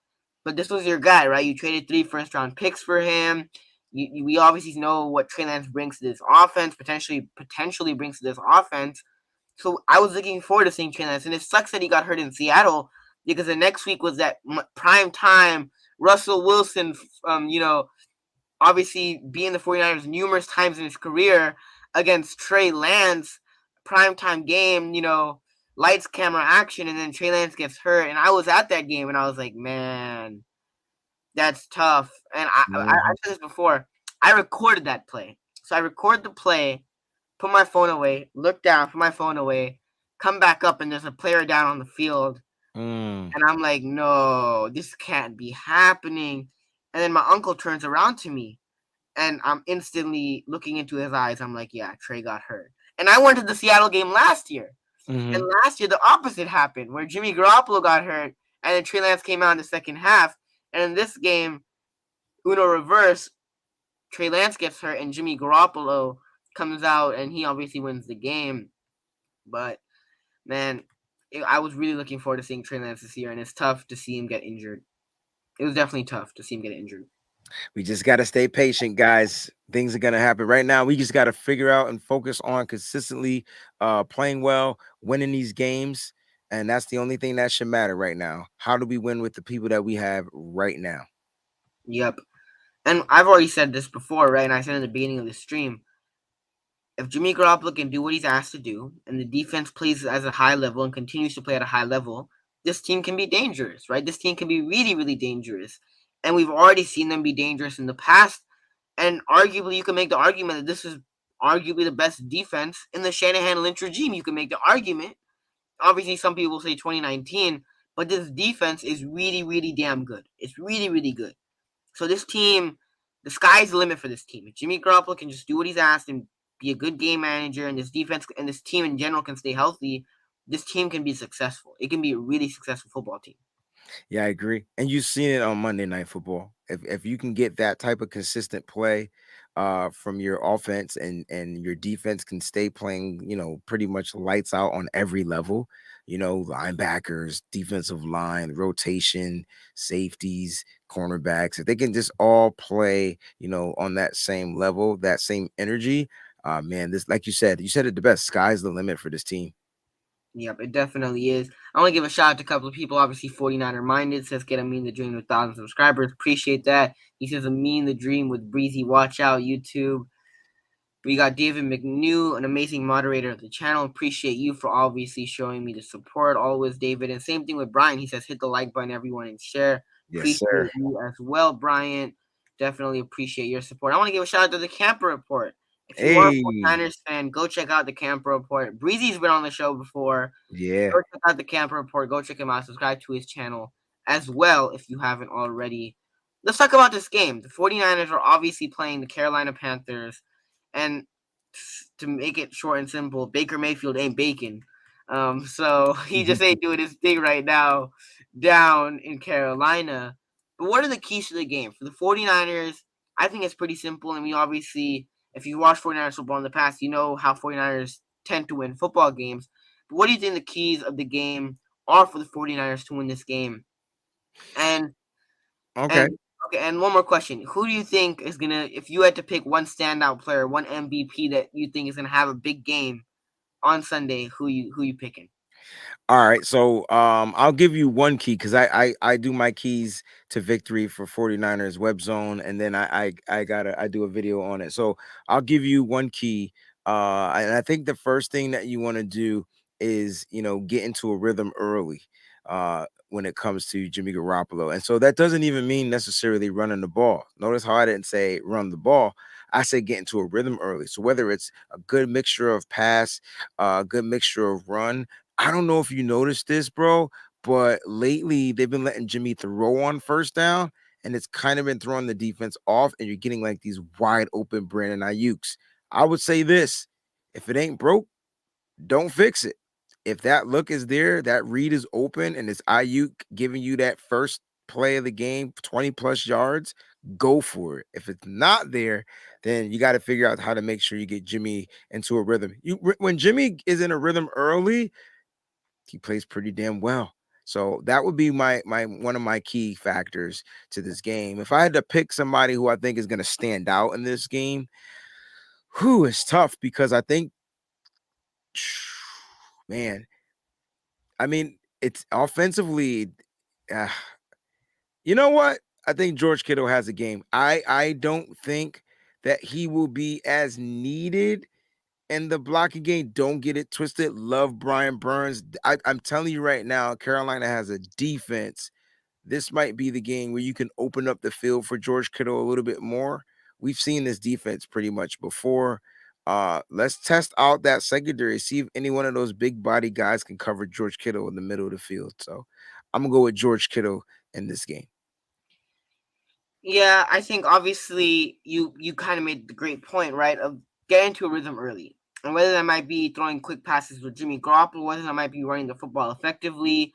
Speaker 1: but this was your guy, right? You traded 3 first-round picks for him. We obviously know what Trey Lance brings to this offense, potentially brings to this offense. So I was looking forward to seeing Trey Lance, and it sucks that he got hurt in Seattle because the next week was that prime time. Russell Wilson, obviously being the 49ers numerous times in his career against Trey Lance, prime time game, lights, camera, action, and then Trey Lance gets hurt. And I was at that game, and I was like, man, that's tough. And I
Speaker 2: Mhm.
Speaker 1: said this before. I recorded that play. So I record the play, put my phone away, look down, put my phone away, come back up, and there's a player down on the field.
Speaker 2: Mm.
Speaker 1: And I'm like, no, this can't be happening. And then my uncle turns around to me, and I'm instantly looking into his eyes. I'm like, yeah, Trey got hurt. And I went to the Seattle game last year. And
Speaker 2: Mhm.
Speaker 1: last year, the opposite happened, where Jimmy Garoppolo got hurt, and then Trey Lance came out in the second half. And in this game, Uno reverse, Trey Lance gets hurt, and Jimmy Garoppolo comes out, and he obviously wins the game. But man, I was really looking forward to seeing Trey Lance this year, and it's tough to see him get injured. It was definitely tough to see him get injured.
Speaker 2: We just got to stay patient, guys. Things are going to happen. Right now, we just got to figure out and focus on consistently playing well, winning these games. And that's the only thing that should matter right now. How do we win with the people that we have right now?
Speaker 1: Yep. And I've already said this before, right? And I said in the beginning of the stream, if Jimmy Garoppolo can do what he's asked to do, and the defense plays at a high level and continues to play at a high level, this team can be dangerous, right? This team can be really, really dangerous. And we've already seen them be dangerous in the past. And arguably, you can make the argument that this is arguably the best defense in the Shanahan Lynch regime. You can make the argument. Obviously, some people say 2019, but this defense is really, really damn good. It's really, really good. So this team, the sky's the limit for this team. If Jimmy Garoppolo can just do what he's asked and be a good game manager, and this defense and this team in general can stay healthy, this team can be successful. It can be a really successful football team.
Speaker 2: Yeah, I agree. And you've seen it on Monday Night Football. If you can get that type of consistent play from your offense and your defense can stay playing, pretty much lights out on every level, linebackers, defensive line, rotation, safeties, cornerbacks, if they can just all play, on that same level, that same energy, man, this like you said it the best. Sky's the limit for this team.
Speaker 1: Yep, it definitely is. I want to give a shout out to a couple of people. Obviously, 49er Minded says, get Amin the Dream with 1,000 subscribers. Appreciate that. He says, Amin the Dream with Breezy. Watch out, YouTube. We got David McNew, an amazing moderator of the channel. Appreciate you for obviously showing me the support always, David. And same thing with Brian. He says, hit the like button, everyone, and share.
Speaker 2: Yes,
Speaker 1: Appreciate
Speaker 2: sir.
Speaker 1: you as well, Brian. Definitely appreciate your support. I want to give a shout out to the Camper Report. If you are a
Speaker 2: Hey,
Speaker 1: 49ers fan, go check out the Camper Report. Breezy's been on the show before.
Speaker 2: yeah.
Speaker 1: Go check out the Camper Report. Go check him out. Subscribe to his channel as well if you haven't already. Let's talk about this game. The 49ers are obviously playing the Carolina Panthers. And to make it short and simple, Baker Mayfield ain't bacon. So he just ain't doing his thing right now down in Carolina. But what are the keys to the game? For the 49ers, I think it's pretty simple. And we obviously, if you watch 49ers football in the past, you know how 49ers tend to win football games. But what do you think the keys of the game are for the 49ers to win this game? And
Speaker 2: Okay.
Speaker 1: and Okay, and one more question: who do you think is gonna, if you had to pick one standout player, one MVP that you think is gonna have a big game on Sunday? Who you picking?
Speaker 2: All right, so I'll give you one key because I do my keys to victory for 49ers web zone, and then I do a video on it. So I'll give you one key. And I think the first thing that you want to do is get into a rhythm early when it comes to Jimmy Garoppolo. And so that doesn't even mean necessarily running the ball. Notice how I didn't say run the ball. I said get into a rhythm early. So whether it's a good mixture of pass, a good mixture of run, I don't know if you noticed this, bro, but lately they've been letting Jimmy throw on first down, and it's kind of been throwing the defense off, and you're getting like these wide open Brandon Ayuk's. I would say this: if it ain't broke, don't fix it. If that look is there, that read is open, and it's Ayuk giving you that first play of the game, 20 plus yards, go for it. If it's not there, then you got to figure out how to make sure you get Jimmy into a rhythm. When Jimmy is in a rhythm early, he plays pretty damn well. So that would be my one of my key factors to this game. If I had to pick somebody who I think is going to stand out in this game, who is tough because I think, man, I mean, it's offensively. Uh, you know what? I think George Kittle has a game. I don't think that he will be as needed in the blocking game. Don't get it twisted. Love Brian Burns. I'm telling you right now, Carolina has a defense. This might be the game where you can open up the field for George Kittle a little bit more. We've seen this defense pretty much before. Let's test out that secondary, see if any one of those big body guys can cover George Kittle in the middle of the field. So I'm gonna go with George Kittle in this game.
Speaker 1: Yeah, I think obviously you kind of made the great point, right? Of getting to a rhythm early, and whether that might be throwing quick passes with Jimmy Garoppolo, whether that might be running the football effectively,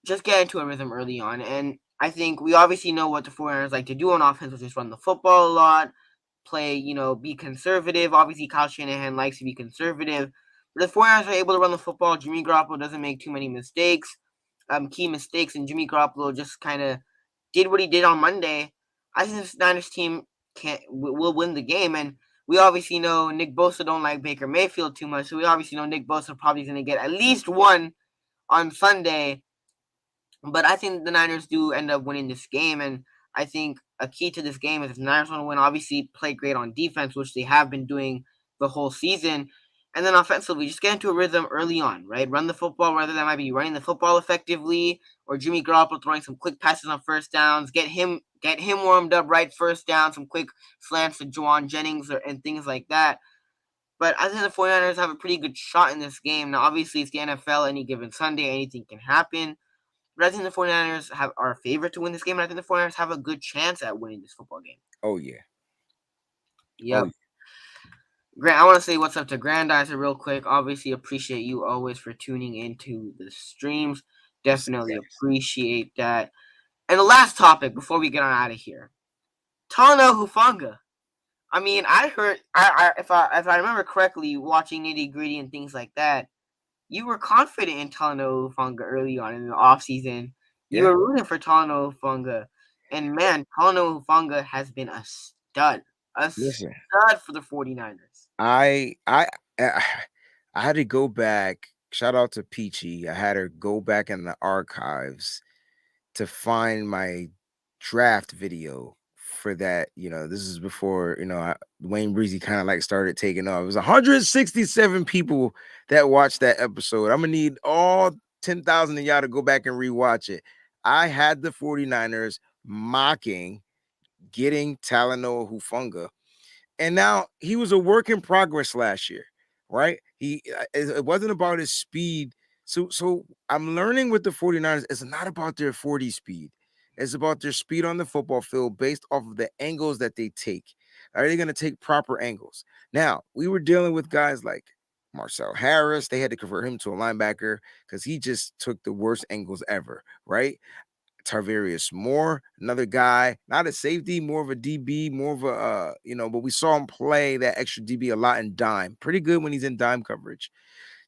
Speaker 1: just get into a rhythm early on. And I think we obviously know what the 49ers like to do on offense, which is run the football a lot, play, be conservative. Obviously, Kyle Shanahan likes to be conservative. But the 49ers are able to run the football. Jimmy Garoppolo doesn't make too many mistakes, key mistakes, and Jimmy Garoppolo just kind of did what he did on Monday. I think this Niners team will win the game. And we obviously know Nick Bosa don't like Baker Mayfield too much, so we obviously know Nick Bosa probably is going to get at least one on Sunday. But I think the Niners do end up winning this game, and I think a key to this game is if the Niners want to win, obviously play great on defense, which they have been doing the whole season. And then offensively, just get into a rhythm early on, right? Run the football, whether that might be running the football effectively or Jimmy Garoppolo throwing some quick passes on first downs. Get him warmed up right first down, some quick slants to Juwan Jennings and things like that. But I think the 49ers have a pretty good shot in this game. Now, obviously, it's the NFL. Any given Sunday, anything can happen. But I think the 49ers are a favorite to win this game, and I think the 49ers have a good chance at winning this football game.
Speaker 2: Oh yeah. Oh
Speaker 1: Yep. Grant, I want to say what's up to Grandizer real quick. Obviously, appreciate you always for tuning into the streams.
Speaker 2: yes.
Speaker 1: Definitely appreciate that. And the last topic before we get on out of here, Tano Hufanga. I mean, I heard, if I remember correctly, watching Nitty Gritty and things like that, you were confident in Tano Hufanga early on in the offseason. You
Speaker 2: Yeah.
Speaker 1: were rooting for Tano Hufanga. And man, Tano Hufanga has been a stud. A
Speaker 2: Listen,
Speaker 1: stud for the 49ers.
Speaker 2: I I I I had to go back. Shout out to Peachy. I had her go back in the archives to find my draft video for that. This is before, Wayne Breezy kind of like started taking off. It was 167 people that watched that episode. I'm gonna need all 10,000 of y'all to go back and rewatch it. I had the 49ers mocking getting Talanoa Hufunga, and now he was a work in progress last year, right? It wasn't about his speed. So I'm learning with the 49ers, it's not about their 40 speed. It's about their speed on the football field based off of the angles that they take. Are they going to take proper angles? Now, we were dealing with guys like Marcel Harris. They had to convert him to a linebacker because he just took the worst angles ever, right? Tarvarius Moore, another guy, not a safety, more of a DB, more of a but we saw him play that extra DB a lot in dime. Pretty good when he's in dime coverage.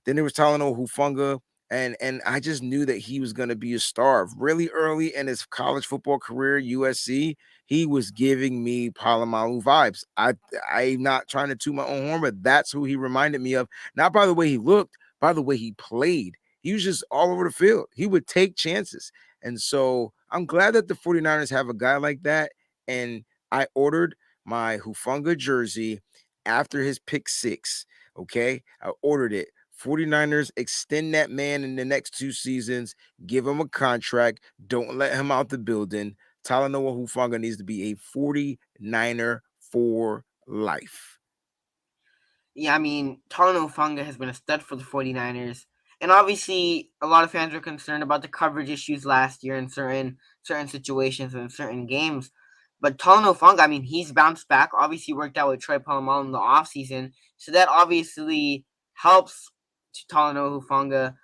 Speaker 2: Then there was Talanoa Hufanga. and I just knew that he was going to be a star. Really early in his college football career, USC, he was giving me Palomalu vibes. I'm not trying to toot my own horn, but that's who he reminded me of. Not by the way he looked, by the way he played. He was just all over the field. He would take chances. And so I'm glad that the 49ers have a guy like that. And I ordered my Hufunga jersey after his pick six. Okay. I ordered it. 49ers extend that man in the next 2 seasons, give him a contract, don't let him out the building. Talanoa Hufanga needs to be a 49er for life.
Speaker 1: Yeah, I mean, Talanoa Hufanga has been a stud for the 49ers. And obviously, a lot of fans were concerned about the coverage issues last year in certain situations and certain games. But Talanoa Hufanga, I mean, he's bounced back. Obviously, worked out with Troy Polamalu in the offseason. So that obviously helps Talanoa Hufanga.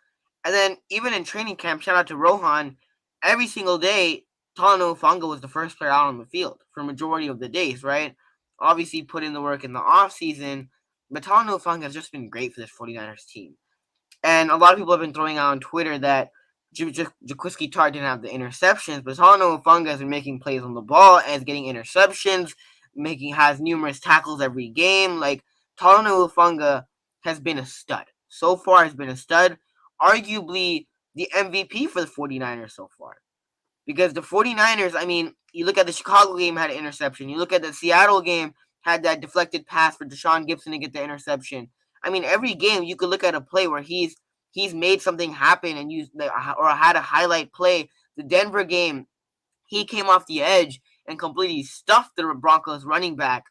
Speaker 1: And then even in training camp, shout out to Rohan, every single day, Talanoa Hufanga was the first player out on the field for majority of the days, right? Obviously, put in the work in the offseason, but Talanoa Hufanga has just been great for this 49ers team. And a lot of people have been throwing out on Twitter that Jaquiski Tartt didn't have the interceptions, but Talanoa Hufanga has been making plays on the ball and is getting interceptions, has numerous tackles every game. Like, Talanoa Hufanga has been a stud. So far has been a stud. Arguably the MVP for the 49ers so far. Because the 49ers, I mean, you look at the Chicago game, had an interception. You look at the Seattle game, had that deflected pass for Deshaun Gibson to get the interception. I mean, every game you could look at a play where he's made something happen and used or had a highlight play. The Denver game, he came off the edge and completely stuffed the Broncos running back.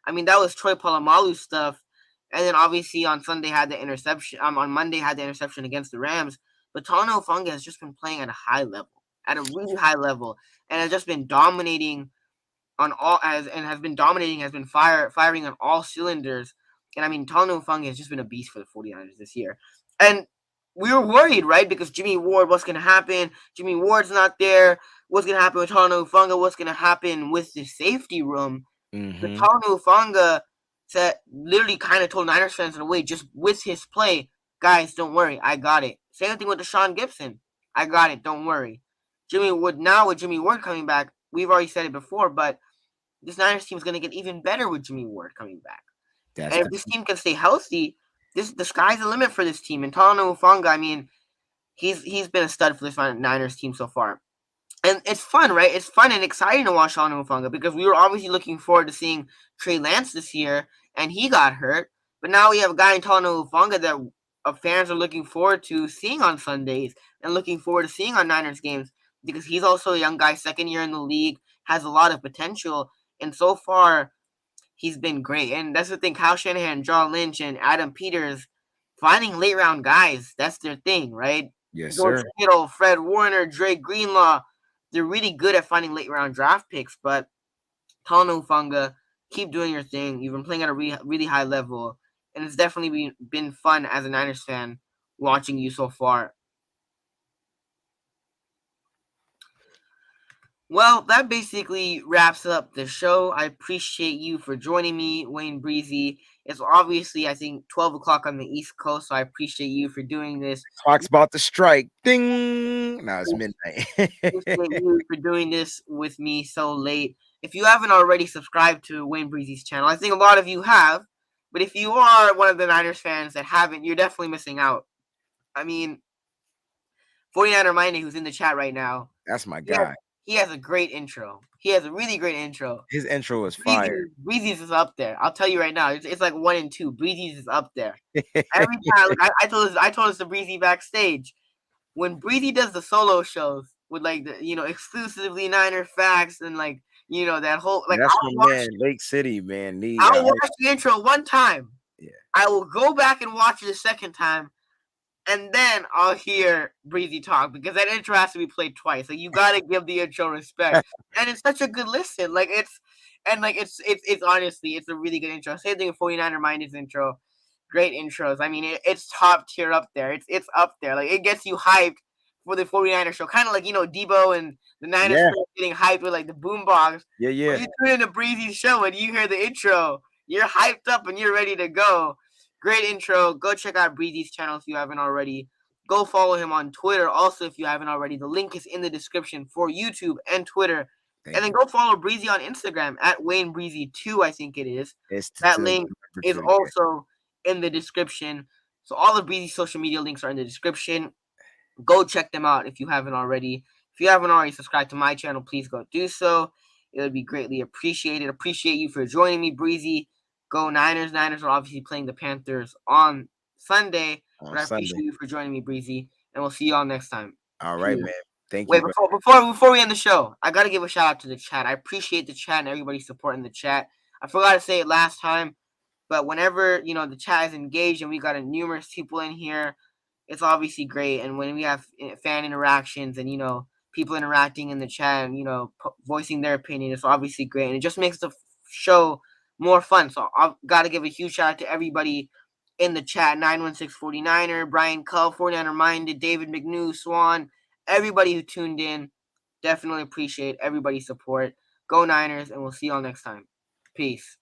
Speaker 1: I mean, that was Troy Polamalu stuff. And then obviously on Sunday had the interception. On Monday had the interception against the Rams. But Talanoa Hufanga has just been playing at a high level, at a really high level, and has just been dominating on all has been dominating, has been firing on all cylinders. And I mean, Talanoa Hufanga has just been a beast for the 49ers this year. And we were worried, right? Because Jimmy Ward, what's going to happen? Jimmy Ward's not there. What's going to happen with Talanoa Hufanga? What's going to happen with the safety room? But
Speaker 2: Mm-hmm.
Speaker 1: Talanoa Hufanga said, literally kind of told Niners fans in a way, just with his play, guys, don't worry, I got it. Same thing with Deshaun Gibson. I got it, don't worry. Jimmy Ward, now with Jimmy Ward coming back, we've already said it before, but this Niners team is going to get even better with Jimmy Ward coming back.
Speaker 2: That's
Speaker 1: And if
Speaker 2: the
Speaker 1: this team can stay healthy, the sky's the limit for this team. And Talanoa Hufanga, I mean, he's been a stud for this Niners team so far. And it's fun, right? It's fun and exciting to watch Talanoa Hufanga because we were obviously looking forward to seeing Trey Lance this year, and he got hurt. But now we have a guy in Talanoa Hufanga that fans are looking forward to seeing on Sundays and looking forward to seeing on Niners games because he's also a young guy, second year in the league, has a lot of potential, and so far he's been great. And that's the thing, Kyle Shanahan, John Lynch, and Adam Peters finding late round guys, that's their thing, right?
Speaker 2: yes,
Speaker 1: George
Speaker 2: sir.
Speaker 1: Kittle, Fred Warner, Drake Greenlaw, they're really good at finding late round draft picks, but Talanoa Hufanga, keep doing your thing. You've been playing at a really high level, and it's definitely been fun as a Niners fan watching you so far. Well, that basically wraps up the show. I appreciate you for joining me, Wayne Breezy. It's obviously, I think, 12 o'clock on the East Coast, so I appreciate you for doing this.
Speaker 2: Clock's about to strike. Ding. Now it's midnight.
Speaker 1: Appreciate you for doing this with me so late. If you haven't already subscribed to Wayne Breezy's channel, I think a lot of you have, but if you are one of the Niners fans that haven't, you're definitely missing out. I mean, 49er Miney, who's in the chat right now,
Speaker 2: That's my
Speaker 1: he has,
Speaker 2: guy.
Speaker 1: he has a great intro. He has a really great intro.
Speaker 2: His intro is fire.
Speaker 1: Breezy's is up there. I'll tell you right now, it's like 1 and 2. Breezy's is up there. Every time, like, I told this to Breezy backstage. When Breezy does the solo shows with like the exclusively Niner facts and like that whole like
Speaker 2: That's my man, Lake City, man.
Speaker 1: I'll watch the intro one time.
Speaker 2: Yeah.
Speaker 1: I will go back and watch it a second time, and then I'll hear Breezy talk because that intro has to be played twice. Like you gotta give the intro respect, and it's such a good listen. Like it's honestly it's a really good intro. Same thing with 49er Minded's intro. Great intros. I mean, it's top tier up there. It's up there. Like it gets you hyped for the 49er show. Kind of like Debo and the Niners
Speaker 2: Yeah.
Speaker 1: getting hyped with like the boombox.
Speaker 2: Yeah, yeah.
Speaker 1: When you tune in to Breezy's show and you hear the intro, you're hyped up and you're ready to go. Great intro. Go check out Breezy's channel if you haven't already. Go follow him on Twitter. Also, if you haven't already, the link is in the description for YouTube and Twitter. And
Speaker 2: Thank
Speaker 1: then
Speaker 2: you.
Speaker 1: go follow Breezy on Instagram at Wayne Breezy 2, I think it is.
Speaker 2: It's to
Speaker 1: That
Speaker 2: the
Speaker 1: link
Speaker 2: number
Speaker 1: is
Speaker 2: 2, yeah.
Speaker 1: also in the description. So all of Breezy's social media links are in the description. Go check them out if you haven't already. If you haven't already subscribed to my channel, please go do so. It would be greatly appreciated. Appreciate you for joining me, Breezy. Go Niners. Niners are obviously playing the Panthers on Sunday,
Speaker 2: On
Speaker 1: but I
Speaker 2: Sunday.
Speaker 1: appreciate you for joining me, Breezy, and we'll see y'all next time.
Speaker 2: All right,
Speaker 1: Peace.
Speaker 2: man. Thank you,
Speaker 1: Wait,
Speaker 2: brother.
Speaker 1: before we end the show, I gotta give a shout out to the chat. I appreciate the chat and everybody supporting the chat. I forgot to say it last time, but whenever the chat is engaged and we got numerous people in here, it's obviously great. And when we have fan interactions and people interacting in the chat and voicing their opinion, it's obviously great, and it just makes the show more fun. So I've got to give a huge shout out to everybody in the chat: 91649er, Brian Cull, 49er Minded, David McNew, Swan, everybody who tuned in. Definitely appreciate everybody's support. Go Niners, and we'll see y'all next time. Peace.